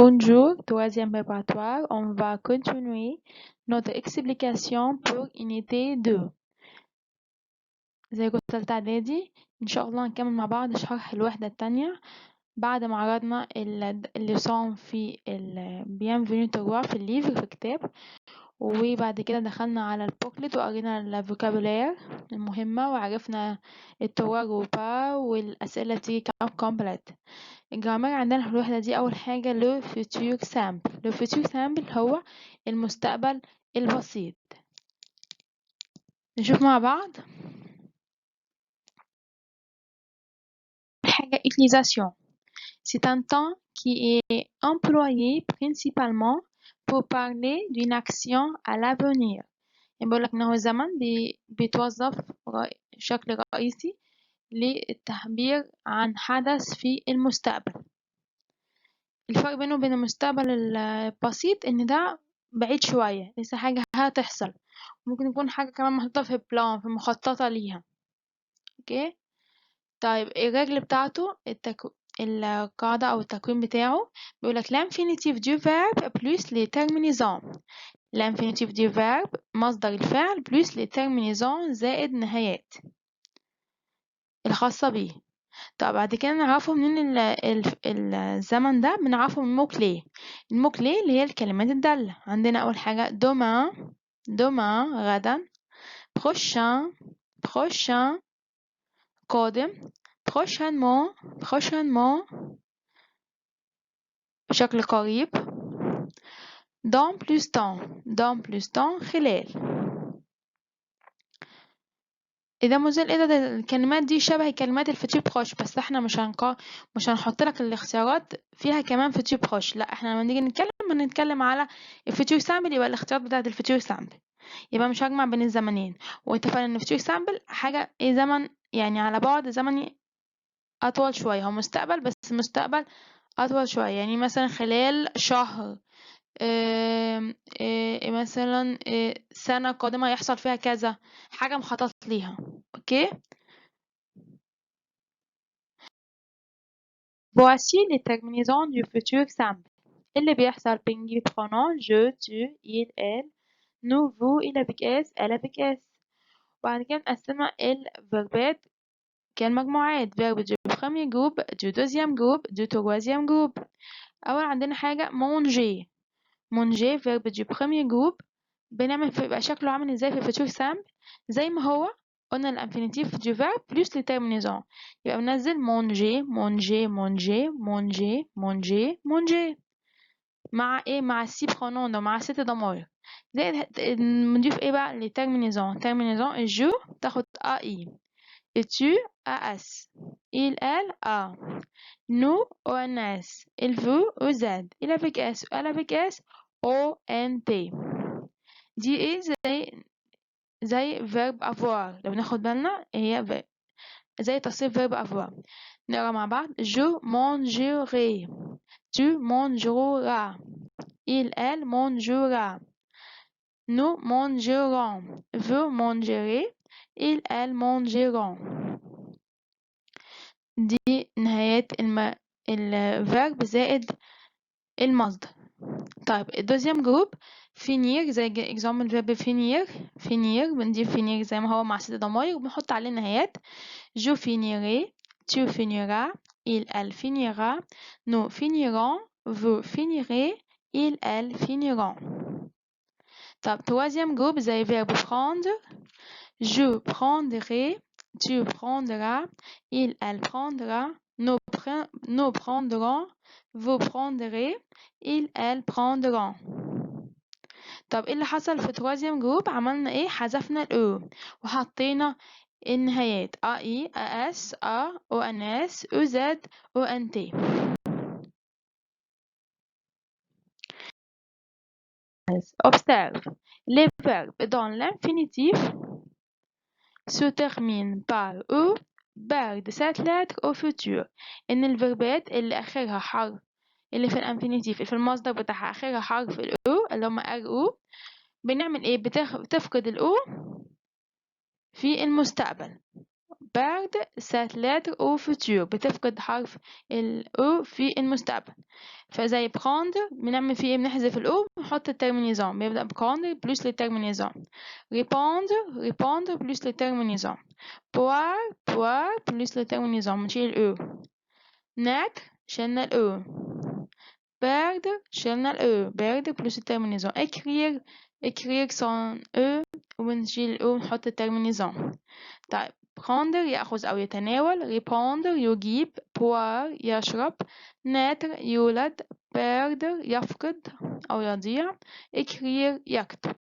Bonjour, troisième préparatoire. On va continuer notre explication pour unité 2. زي كنت تالتة إعدادي إن شاء الله نكمل مع بعض شرح الوحدة التانية بعد ما عرضنا الليسون في Bienvenue te voir في الليفر في الكتاب، وبعد كده دخلنا على البوكلت وقرينا الفوكابولير المهمة وعرفنا التوار وبا والأسئلة دي كام كومبلت. الجرامر عندنا في الوحدة دي أول حاجة le futur simple. le futur simple هو المستقبل البسيط. نشوف مع بعض. حاجة utilisation. C'est un temps qui est employé principalement pour parler d'une action à l'avenir. يعني بقول لك إن هو زمن بيتوظف بشكل رئيسي للتعبير عن حدث في المستقبل. الفرق بينه وبين المستقبل البسيط إن ده بعيد شوية، لسه حاجة هتحصل، ممكن يكون حاجة كمان محطوطة في بلان، في مخططة ليها. اوكي، طيب الرجل بتاعته القاعدة أو التكوين بتاعه بيقولك l'infinitif du verbe plus les terminaisons. l'infinitif du verbe مصدر الفعل plus les terminaisons زائد نهايات الخاصة بيه. طب بعد كده نعرفه منين الزمن ده؟ بنعرفه من موكلي. الموكلي اللي هي الكلمات الدالة. عندنا أول حاجة demain غدا، prochain قادم، prochainement بشكل قريب، dans plus temps خلال. إذا مازال الكلمات دي شبه كلمات الفوتور بروش، بس احنا مش هنحط لك الاختيارات فيها كمان فوتور بروش، لا احنا لما نيجي نتكلم على الفوتور سامبل يبقى الاختيارات بتاعت الفوتور سامبل، يبقى مش هجمع بين الزمنين. واتفقنا ان الفوتور سامبل حاجة ايه زمن يعني على بعد زمني أطول شوية، هو مستقبل بس مستقبل أطول شوية، يعني مثلا خلال شهر، مثلا سنة قادمة يحصل فيها كذا، حاجة مخطط ليها. اوكي، voici les terminaisons du futur simple. اللي بيحصل بنجيب pronom je, tu, il, elle, nous, vous, il avec s, elle avec s. وبعد كده نقسمها الفيربات كالمجموعات verbe du premier groupe, du deuxième groupe, du troisième groupe. أول عندنا حاجة manger verbe du premier groupe، بنعمل يبقى شكله عامل ازاي في futur simple؟ زي ما هو قلنا الانفينيتيف du verbe plus les terminaisons، يبقى بننزل manger مع ايه؟ مع السي برونون ده، مع ست ضمائر. زائد بنضيف ايه بقى؟ les terminaisons الجو تاخد اي، tu as, il, elle, a, nous, ons, il, vous, oz, il avec s, elle avec s، ont. دي ايه؟ زي verb avoir، لو ناخد بالنا هي زي تصريف verb avoir. نقرا مع بعض. je mangerai، tu mangeras، il, elle mangera، nous mangerons، vous mangerez، il, elle mangeront. دي نهايات الverb زائد المصدر. طيب الدوزيام جروب finir زي example verb finir بنضيف finir زي ما هو مع ست ضماير وبنحط عليه نهايات. je finirai، tu finiras، il, elle finira، nous finirons، vous finirez، il, elle finiront. طب troisième groupe زي verbe prendre، je prendrai، tu prendras، il, elle prendra، nous prendrons، vous prendrez، il, elle prendront. طب ايه اللي حصل في troisième group؟ عملنا ايه؟ حذفنا الاو وحطينا النهايات اي، اس، ons، oz، ont. Observe. Les verbes dans l'infinitif se terminent par ou بعد cette lettre au futur. إن الفيربات اللي آخرها حرف، اللي في الانفينيتيف في المصدر بتاعها آخرها حرف الأو اللي هما RU، بنعمل إيه؟ بتفقد الأو في المستقبل. perdre cette lettre au futur، بتفقد حرف ال O في المستقبل. فزي prendre بنعمل فيه ايه؟ بنحذف ال O ونحط الترمينيزون، بيبدأ prendre plus le terminaison. répondre plus le terminaison. boire plus le terminaison، بنشيل ال O. naître شلنا ال O. perdre شلنا ال E. perdre plus le terminaison. écrire sans E ونشيل ال O ونحط الترمينيزون. طيب prendre يأخذ أو يتناول. répondre يجيب. boire يشرب. naître يولد. perdre يفقد أو يضيع. écrire يكتب.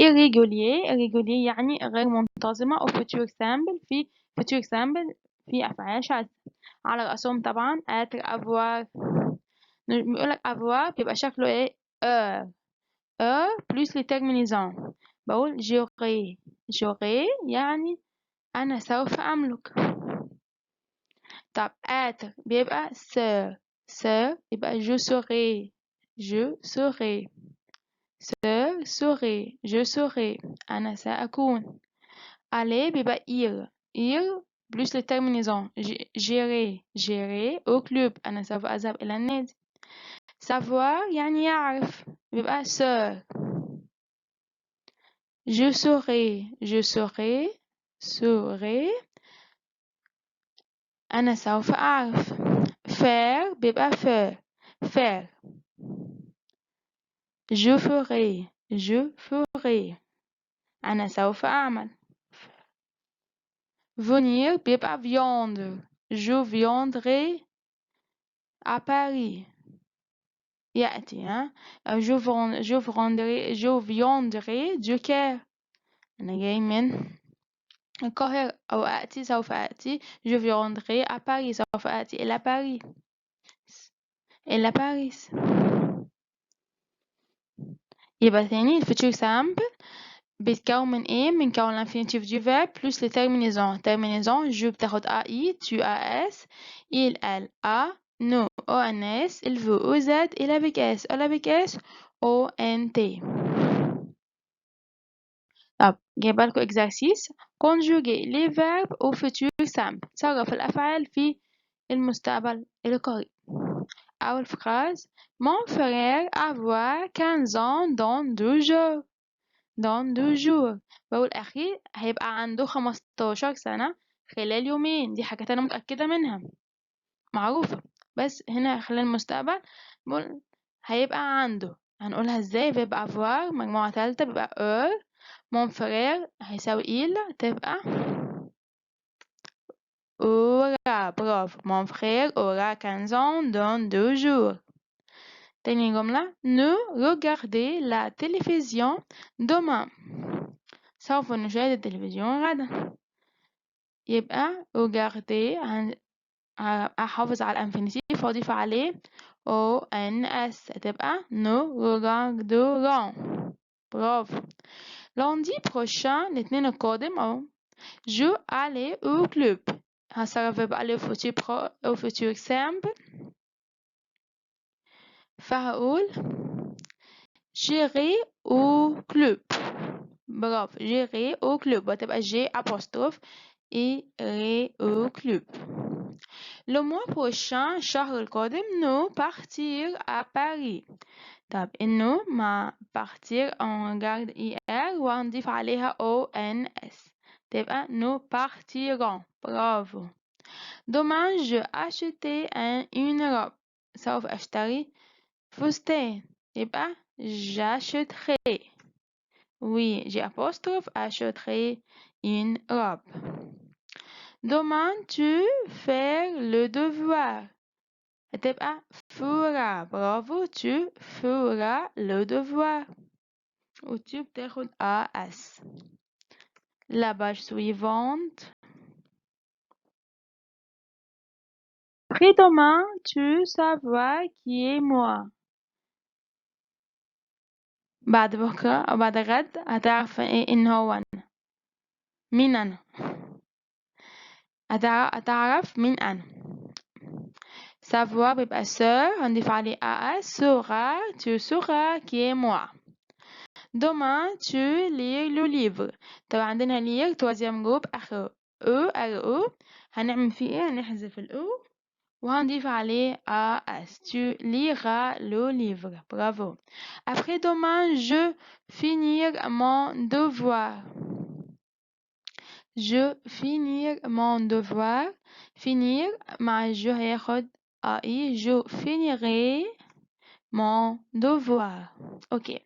irrégulier يعني غير منتظمة. أو future simple في أفعال شاذة على رأسهم طبعا être avoir. بيقولك avoir بيبقى شكله ايه؟ plus les terminaisons. بقول j'aurai يعني أنا سوف أملك. طب être بيبقى ser يبقى je serai je serai أنا سأكون. aller بيبقى ir plus les terminaisons. j'irai au club أنا سوف أذهب إلى النادي. savoir يعني يعرف بيبقى seur. je saurai أنا سوف أعرف. faire بيبقى faire. je ferai أنا سوف أعمل. venir بيبقى viandre. je viendrai à Paris. يأتي je viendrai du Caire. أنا جاي من القاهرة. أو سوف أأتي je viendrai à Paris. سوف أأتي إلى باريس. يبقى ثاني الفوتور سامبل بيتكون من ايه؟ من كون الانفينيتيف du verbe plus les terminaisons. je بتاخد AI, tu AS, il elle A, nous ONS, il veut OZ, il avec S ONT. طب جايبه لكم exercice conjuguer les verbes au futur simple. تصرف الأفعال في المستقبل القريب. أول phrase mon frère avoir 15 ans dans 2 jours. بقول أخي هيبقى عنده 15 سنة خلال يومين. دي حاجات أنا متأكدة منها معروفة. بس هنا خلال المستقبل بقول هيبقى عنده. هنقولها ازاي؟ بيبقى avoir مجموعة تالتة بيبقى mon frère هيساوي il تبقى aura. برافو. mon frère aura 15 ans dans 2 jours. تاني جملة ne regardez la télévision demain. سوف نشاهد التلفزيون غدا. يبقى regardez أحافظ على الانفينيتيف وأضيف عليه ONS تبقى nous regarderons. برافو. lundi prochain الاثنين القادم أو je aller au club. هصرف بقى aller au futur simple. فهقول j'irai au club. برافو. j'irai au club وتبقى G apostrophe irai au club. le mois prochain الشهر القادم nous partir à Paris. طب إنه مع partir on garde IR وهنضيف عليها ONS تبقى nous partirons. برافو. demain je acheter une robe. سوف أشتري فستان. يبقى j'achèterai. Oui, j'ai apostrophe achèterai une robe. demain tu fais le devoir. هتبقى fera. برافو. tu feras le devoir. و tu بتاخد AS. la page suivante. Après-demain tu savoir qui est moi. بعد بكرة أو بعد غد هتعرف إيه إن هو أنا. مين أنا. هتعرف مين أنا. savoir بيبقى seur هنضيف عليه AS. sera tu sauras qui est moi. Demain, tu lis le livre. طبعا عندنا lire troisième groupe آخره E. هنعمل فيه إيه؟ هنحذف O وهنضيف عليه AS. Tu liras le livre. Bravo. Après demain, je finir mon devoir. Je finir mon devoir. Finir مع je هياخد AI. Je finirai mon devoir. Ok.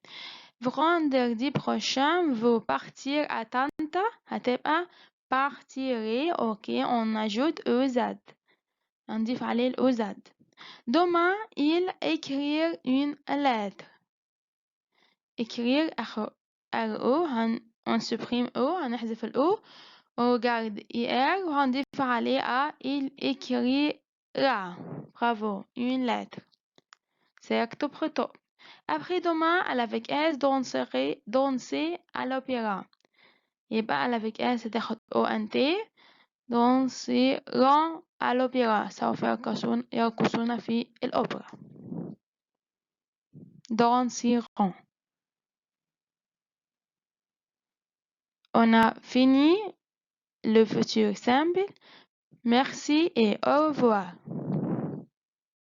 Vendredi prochain, vous partir à Tanta. هتبقى partirez. Ok. On ajoute EZ. نضيف عليه الأوز. Demain, il écrire une lettre. Écrire RO. On supprime O. هنحذف الأو. On regarde IR. وهنضيف عليه A. Il écrira. Bravo. Une lettre. سيكتب خطاب. Après demain, elle avec S danser à l'opéra. يبقى elle avec S هتاخد ONT. danseront à l'opéra. سوف يرقصون في الأوبرا. danseront. On a fini le futur simple. Merci et au revoir.